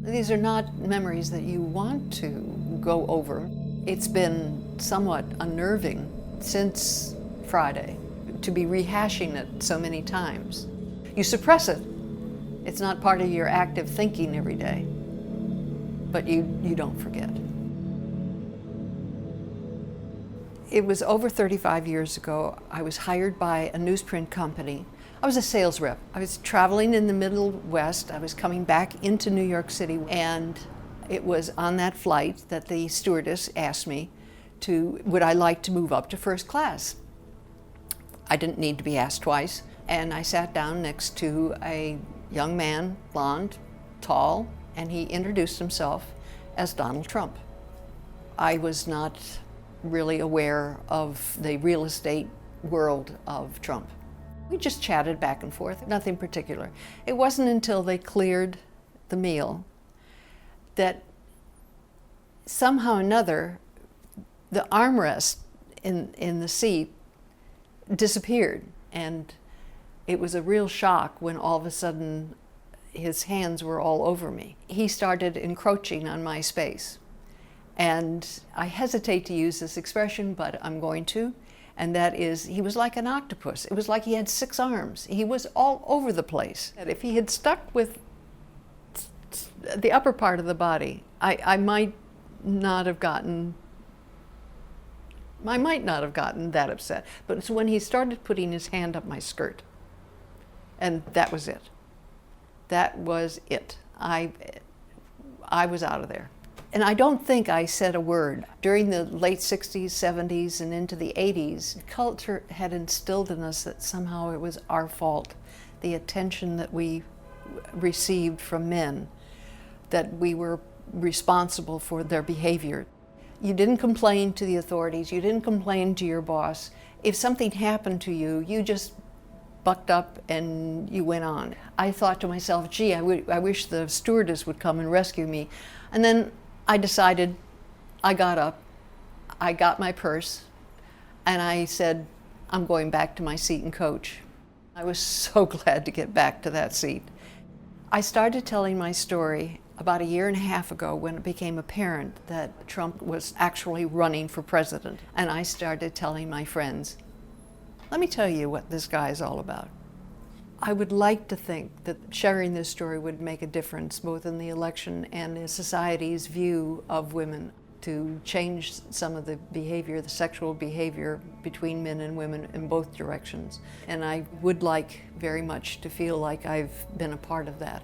These are not memories that you want to go over. It's been somewhat unnerving since Friday to be rehashing it so many times. You suppress it. It's not part of your active thinking every day, but you don't forget. It was over 35 years ago. I was hired by a newsprint company. I was a sales rep. I was traveling in the Middle West. I was coming back into New York City, and it was on that flight that the stewardess asked me would I like to move up to first class. I didn't need to be asked twice, and I sat down next to a young man, blonde, tall, and he introduced himself as Donald Trump. I was not really aware of the real estate world of Trump. We just chatted back and forth, nothing particular. It wasn't until they cleared the meal that somehow or another the armrest in the seat disappeared, and it was a real shock when all of a sudden his hands were all over me. He started encroaching on my space, and I hesitate to use this expression, but I'm going to, and that is, he was like an octopus. It was like he had 6 arms. He was all over the place. And if he had stuck with the upper part of the body, I might not have gotten that upset. But it's when he started putting his hand up my skirt, and that was it. That was it. I was out of there. And I don't think I said a word. During the late 60s, 70s, and into the 80s, culture had instilled in us that somehow it was our fault, the attention that we received from men, that we were responsible for their behavior. You didn't complain to the authorities, you didn't complain to your boss. If something happened to you, you just bucked up and you went on. I thought to myself, gee, I wish the stewardess would come and rescue me. And then I decided, I got up, I got my purse, and I said, I'm going back to my seat and coach. I was so glad to get back to that seat. I started telling my story about 1.5 years ago when it became apparent that Trump was actually running for president. And I started telling my friends, let me tell you what this guy is all about. I would like to think that sharing this story would make a difference both in the election and in society's view of women, to change some of the behavior, the sexual behavior between men and women in both directions. And I would like very much to feel like I've been a part of that.